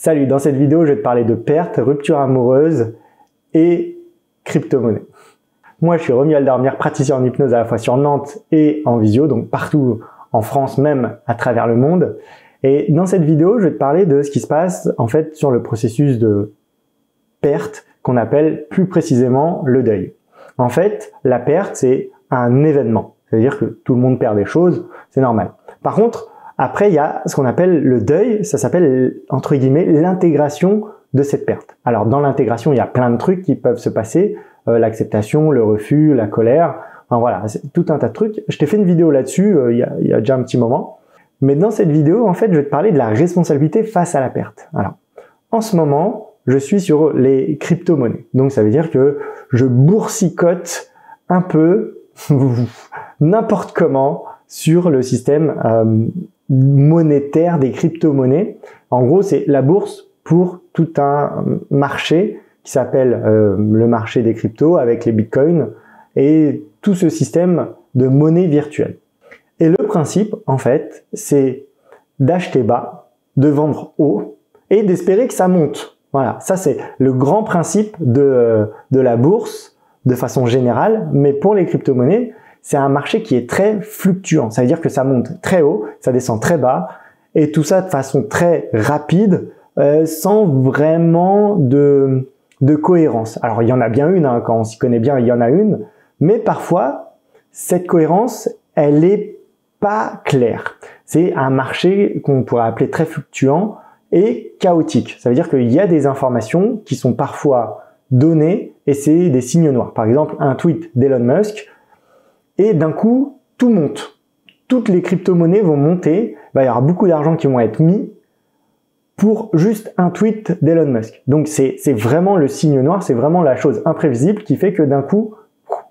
Salut, dans cette vidéo, je vais te parler de pertes, rupture amoureuse et crypto-monnaie. Moi, je suis Romuald Dormière, praticien en hypnose à la fois sur Nantes et en visio, donc partout en France, même à travers le monde. Et dans cette vidéo, je vais te parler de ce qui se passe en fait sur le processus de perte qu'on appelle plus précisément le deuil. En fait, la perte, c'est un événement. C'est-à-dire que tout le monde perd des choses, c'est normal. Par contre, après, il y a ce qu'on appelle le deuil, ça s'appelle, entre guillemets, l'intégration de cette perte. Alors, dans l'intégration, il y a plein de trucs qui peuvent se passer, l'acceptation, le refus, la colère, enfin voilà, c'est tout un tas de trucs. Je t'ai fait une vidéo là-dessus, il y a déjà un petit moment. Mais dans cette vidéo, en fait, je vais te parler de la responsabilité face à la perte. Alors, en ce moment, je suis sur les crypto-monnaies. Donc, ça veut dire que je boursicote un peu, n'importe comment, sur le système monétaire des crypto-monnaies. En gros, c'est la bourse pour tout un marché qui s'appelle le marché des cryptos avec les bitcoins et tout ce système de monnaie virtuelle. Et le principe, en fait, c'est d'acheter bas, de vendre haut et d'espérer que ça monte. Voilà, ça c'est le grand principe de la bourse de façon générale, mais pour les crypto-monnaies, c'est un marché qui est très fluctuant. Ça veut dire que ça monte très haut, ça descend très bas, et tout ça de façon très rapide, sans vraiment de cohérence. Alors, il y en a bien une, hein, quand on s'y connaît bien, il y en a une, mais parfois, cette cohérence, elle est pas claire. C'est un marché qu'on pourrait appeler très fluctuant et chaotique. Ça veut dire qu'il y a des informations qui sont parfois données, et c'est des signes noirs. Par exemple, un tweet d'Elon Musk, et d'un coup, tout monte. Toutes les crypto-monnaies vont monter. Il va y avoir beaucoup d'argent qui vont être mis pour juste un tweet d'Elon Musk. Donc, c'est vraiment le signe noir, c'est vraiment la chose imprévisible qui fait que d'un coup,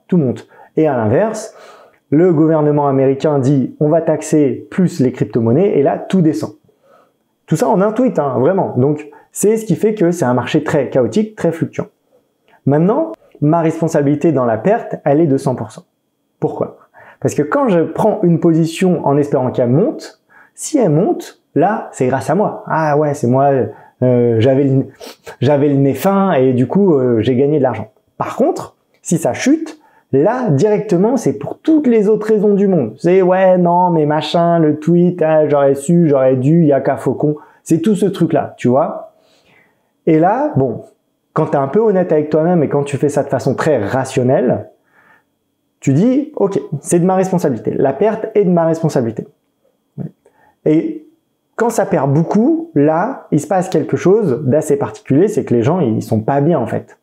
tout monte. Et à l'inverse, le gouvernement américain dit on va taxer plus les crypto-monnaies et là, tout descend. Tout ça en un tweet, hein, vraiment. Donc, c'est ce qui fait que c'est un marché très chaotique, très fluctuant. Maintenant, ma responsabilité dans la perte, elle est de 100%. Pourquoi? Parce que quand je prends une position en espérant qu'elle monte, si elle monte, là, c'est grâce à moi. Ah ouais, c'est moi, j'avais le nez fin et du coup, j'ai gagné de l'argent. Par contre, si ça chute, là, directement, c'est pour toutes les autres raisons du monde. C'est ouais, non, mais machin, le tweet, ah, j'aurais su, j'aurais dû, il y a qu'à faucon. C'est tout ce truc-là, tu vois. Et là, bon, quand tu es un peu honnête avec toi-même et quand tu fais ça de façon très rationnelle, tu dis, ok, c'est de ma responsabilité. La perte est de ma responsabilité. Et quand ça perd beaucoup, là, il se passe quelque chose d'assez particulier, c'est que les gens, ils sont pas bien en fait.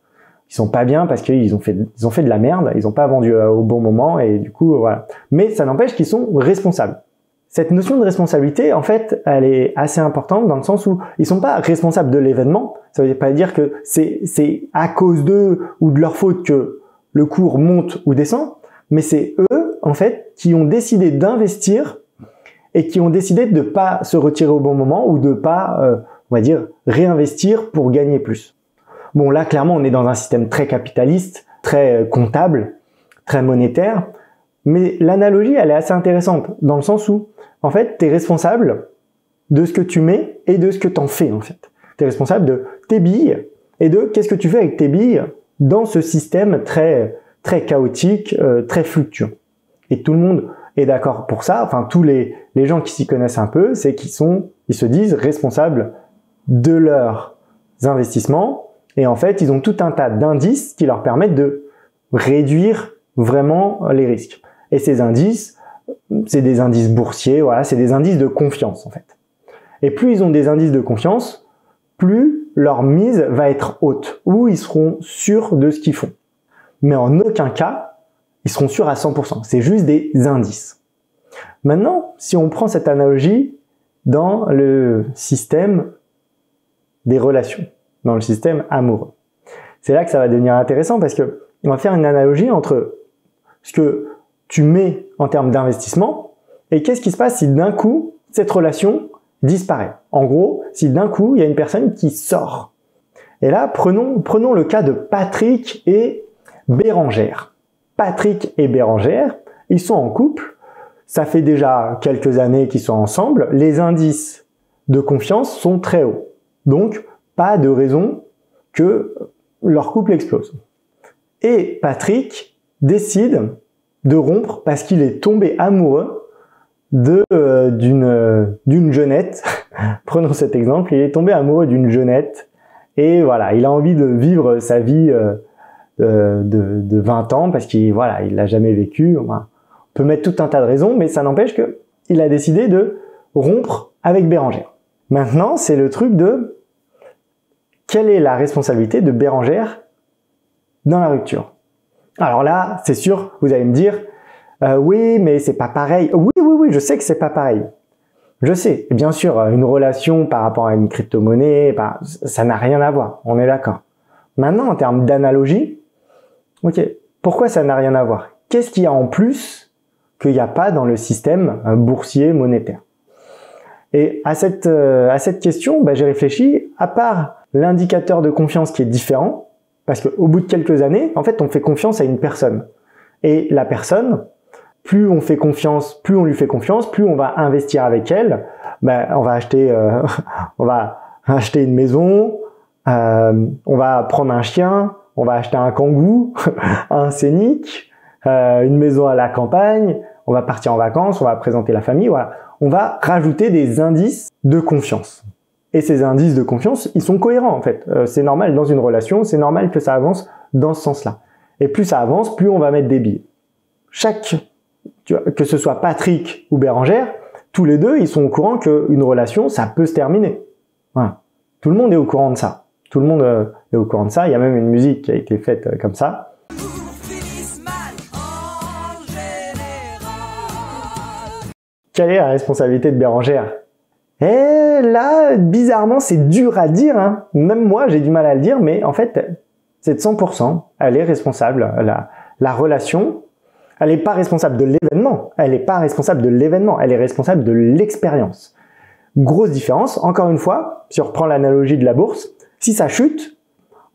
Ils sont pas bien parce qu'ils ont fait de la merde, ils ont pas vendu au bon moment et du coup, voilà. Mais ça n'empêche qu'ils sont responsables. Cette notion de responsabilité, en fait, elle est assez importante dans le sens où ils sont pas responsables de l'événement. Ça veut pas dire que c'est à cause d'eux ou de leur faute que le cours monte ou descend. Mais c'est eux, en fait, qui ont décidé d'investir et qui ont décidé de pas se retirer au bon moment ou de pas, on va dire, réinvestir pour gagner plus. Bon, là, clairement, on est dans un système très capitaliste, très comptable, très monétaire. Mais l'analogie, elle est assez intéressante dans le sens où, en fait, tu es responsable de ce que tu mets et de ce que tu en fais, en fait. Tu es responsable de tes billes et de qu'est-ce que tu fais avec tes billes dans ce système très chaotique, très fluctuant. Et tout le monde est d'accord pour ça, enfin tous les gens qui s'y connaissent un peu, c'est qu'ils se disent responsables de leurs investissements et en fait ils ont tout un tas d'indices qui leur permettent de réduire vraiment les risques. Et ces indices, c'est des indices boursiers, voilà, c'est des indices de confiance en fait. Et plus ils ont des indices de confiance, plus leur mise va être haute, ou ils seront sûrs de ce qu'ils font. Mais en aucun cas, ils seront sûrs à 100%. C'est juste des indices. Maintenant, si on prend cette analogie dans le système des relations, dans le système amoureux, c'est là que ça va devenir intéressant parce que on va faire une analogie entre ce que tu mets en termes d'investissement et qu'est-ce qui se passe si d'un coup, cette relation disparaît. En gros, si d'un coup, il y a une personne qui sort. Et là, prenons le cas de Patrick et Bérangère. Patrick et Bérangère, ils sont en couple, ça fait déjà quelques années qu'ils sont ensemble, les indices de confiance sont très hauts. Donc, pas de raison que leur couple explose. Et Patrick décide de rompre parce qu'il est tombé amoureux d'une jeunette. Prenons cet exemple, il est tombé amoureux d'une jeunette et voilà, il a envie de vivre sa vie de 20 ans parce qu'il voilà, il l'a jamais vécu. On peut mettre tout un tas de raisons, mais ça n'empêche que il a décidé de rompre avec Bérengère. Maintenant, c'est le truc de quelle est la responsabilité de Bérengère dans la rupture. Alors là, c'est sûr, vous allez me dire oui, mais c'est pas pareil. Oui, je sais que c'est pas pareil. Je sais. Et bien sûr, une relation par rapport à une crypto-monnaie, ça n'a rien à voir. On est d'accord. Maintenant, en termes d'analogie, ok, pourquoi ça n'a rien à voir? Qu'est-ce qu'il y a en plus qu'il n'y a pas dans le système boursier monétaire? Et à cette question, j'ai réfléchi, à part l'indicateur de confiance qui est différent, parce qu'au bout de quelques années, en fait, on fait confiance à une personne. Et la personne, plus on fait confiance, plus on lui fait confiance, plus on va investir avec elle. On va acheter, une maison, on va prendre un chien, on va acheter un kangou, un scénic, une maison à la campagne, on va partir en vacances, on va présenter la famille, voilà. On va rajouter des indices de confiance. Et ces indices de confiance, ils sont cohérents en fait. C'est normal dans une relation, c'est normal que ça avance dans ce sens-là. Et plus ça avance, plus on va mettre des billes. Que ce soit Patrick ou Bérengère, tous les deux, ils sont au courant qu'une relation, ça peut se terminer. Voilà. Tout le monde est au courant de ça. Tout le monde est au courant de ça. Il y a même une musique qui a été faite comme ça. Quelle est la responsabilité de Bérengère? Et là, bizarrement, c'est dur à dire. Hein. Même moi, j'ai du mal à le dire, mais en fait, c'est de 100%. Elle est responsable. La relation, elle n'est pas responsable de l'événement. Elle n'est pas responsable de l'événement. Elle est responsable de l'expérience. Grosse différence. Encore une fois, si on reprend l'analogie de la bourse, si ça chute,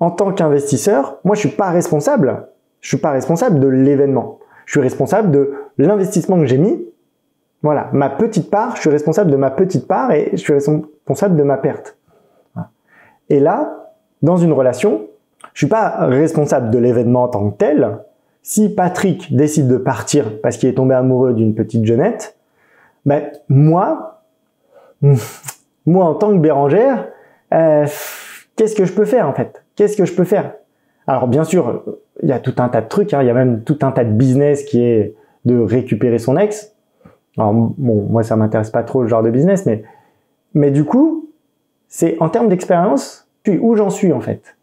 en tant qu'investisseur, moi, je suis pas responsable. Je suis pas responsable de l'événement. Je suis responsable de l'investissement que j'ai mis. Voilà, ma petite part, je suis responsable de ma petite part et je suis responsable de ma perte. Et là, dans une relation, je suis pas responsable de l'événement en tant que tel. Si Patrick décide de partir parce qu'il est tombé amoureux d'une petite jeunette, moi en tant que Bérengère, qu'est-ce que je peux faire en fait? Qu'est-ce que je peux faire? Alors bien sûr, il y a tout un tas de trucs, il y a même tout un tas de business qui est de récupérer son ex. Alors bon, moi ça m'intéresse pas trop le genre de business, mais du coup, c'est en termes d'expérience, où j'en suis en fait.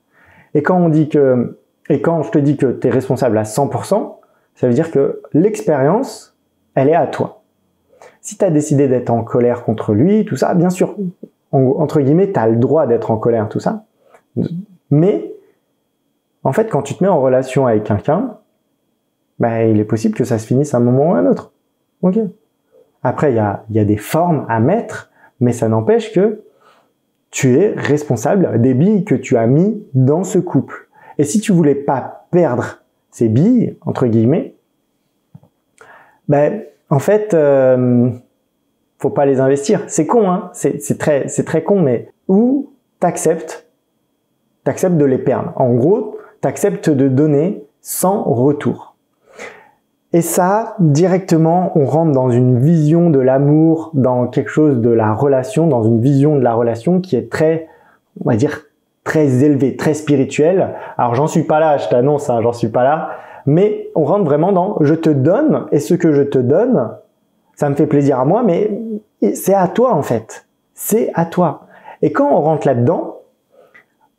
Et quand je te dis que tu es responsable à 100%, ça veut dire que l'expérience, elle est à toi. Si tu as décidé d'être en colère contre lui, tout ça, bien sûr, entre guillemets, tu as le droit d'être en colère, tout ça. Mais, en fait, quand tu te mets en relation avec quelqu'un, il est possible que ça se finisse à un moment ou à un autre. Ok. Après, il y a des formes à mettre, mais ça n'empêche que tu es responsable des billes que tu as mis dans ce couple. Et si tu voulais pas perdre ces billes, entre guillemets, en fait, faut pas les investir. C'est con, hein, c'est très con, mais ou t'acceptes de les perdre. En gros, t'acceptes de donner sans retour. Et ça, directement, on rentre dans une vision de l'amour, dans quelque chose de la relation, dans une vision de la relation qui est très, on va dire, très élevée, très spirituelle. Alors, j'en suis pas là, je t'annonce, hein, j'en suis pas là. Mais on rentre vraiment dans « je te donne » et ce que je te donne, ça me fait plaisir à moi, mais c'est à toi en fait. C'est à toi. Et quand on rentre là-dedans,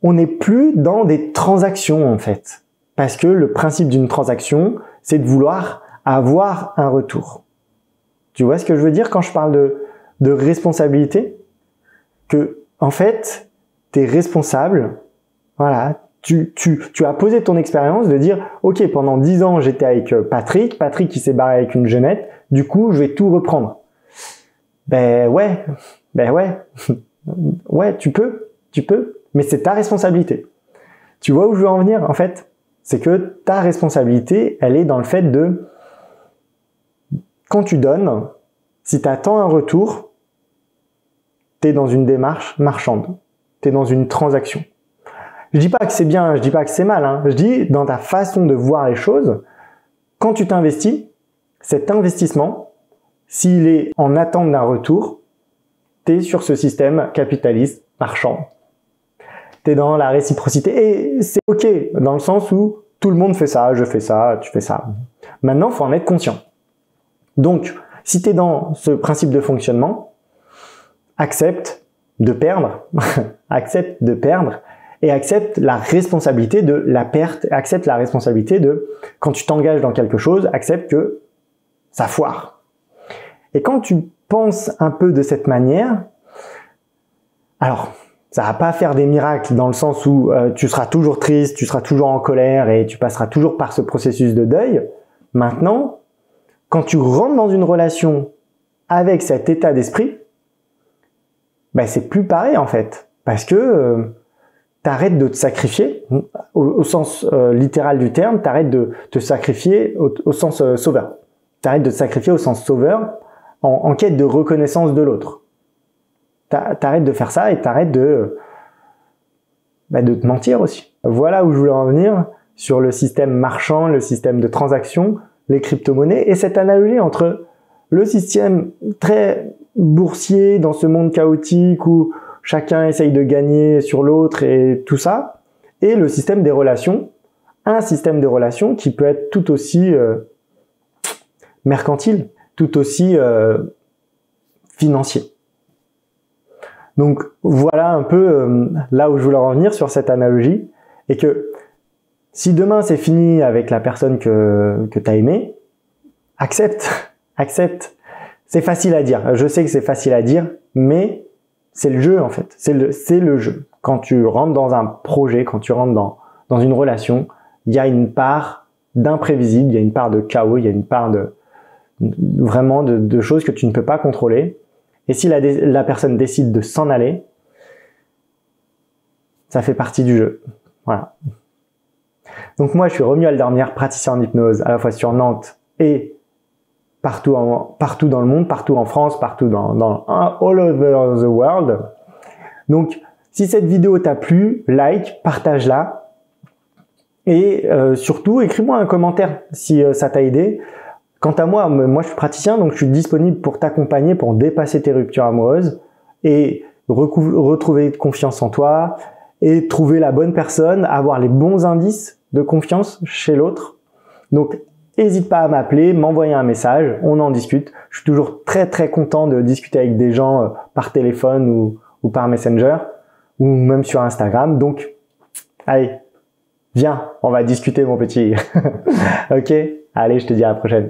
on n'est plus dans des transactions en fait. Parce que le principe d'une transaction, c'est de vouloir avoir un retour. Tu vois ce que je veux dire quand je parle de responsabilité? Que, en fait, t'es responsable, voilà, tu as posé ton expérience de dire, ok, pendant 10 ans, j'étais avec Patrick qui s'est barré avec une jeunette, du coup, je vais tout reprendre. Ouais, ouais, tu peux, mais c'est ta responsabilité. Tu vois où je veux en venir, en fait? C'est que ta responsabilité, elle est dans le fait de, quand tu donnes, si tu attends un retour, tu es dans une démarche marchande. tu es dans une transaction. Je dis pas que c'est bien, je dis pas que c'est mal, hein. Je dis dans ta façon de voir les choses, quand tu t'investis, cet investissement, s'il est en attente d'un retour, tu es sur ce système capitaliste marchand. Tu es dans la réciprocité et c'est ok dans le sens où tout le monde fait ça, je fais ça, tu fais ça. Maintenant, il faut en être conscient. Donc, si tu es dans ce principe de fonctionnement, accepte de perdre, accepte de perdre et accepte la responsabilité de la perte, accepte la responsabilité de, quand tu t'engages dans quelque chose, accepte que ça foire. Et quand tu penses un peu de cette manière, alors, ça va pas faire des miracles dans le sens où tu seras toujours triste, tu seras toujours en colère et tu passeras toujours par ce processus de deuil. Maintenant, quand tu rentres dans une relation avec cet état d'esprit, ben c'est plus pareil en fait, parce que t'arrêtes de te sacrifier au sens littéral du terme, t'arrêtes de te sacrifier au sens sauveur. T'arrêtes de te sacrifier au sens sauveur en quête de reconnaissance de l'autre. T'arrêtes de faire ça et t'arrêtes de te mentir aussi. Voilà où je voulais en venir sur le système marchand, le système de transaction, les crypto-monnaies et cette analogie entre le système très boursier dans ce monde chaotique où chacun essaye de gagner sur l'autre et tout ça, et le système des relations, un système de relations qui peut être tout aussi mercantile, tout aussi financier. Donc voilà un peu là où je voulais en venir sur cette analogie, et que si demain c'est fini avec la personne que tu as aimée, accepte. C'est facile à dire, je sais que c'est facile à dire, mais c'est le jeu en fait, c'est le jeu. Quand tu rentres dans un projet, quand tu rentres dans une relation, il y a une part d'imprévisible, il y a une part de chaos, il y a une part vraiment de choses que tu ne peux pas contrôler. Et si la personne décide de s'en aller, ça fait partie du jeu. Voilà. Donc moi, je suis Romuald Dormière, praticien en hypnose, à la fois sur Nantes et partout dans le monde, partout en France, partout all over the world. Donc, si cette vidéo t'a plu, like, partage-la. Et surtout, écris-moi un commentaire si ça t'a aidé. Quant à moi, je suis praticien, donc je suis disponible pour t'accompagner, pour dépasser tes ruptures amoureuses et retrouver confiance en toi et trouver la bonne personne, avoir les bons indices de confiance chez l'autre. Donc, n'hésite pas à m'appeler, m'envoyer un message, on en discute. Je suis toujours très très content de discuter avec des gens par téléphone ou par Messenger ou même sur Instagram. Donc, allez, viens, on va discuter mon petit. Ok? Allez, je te dis à la prochaine.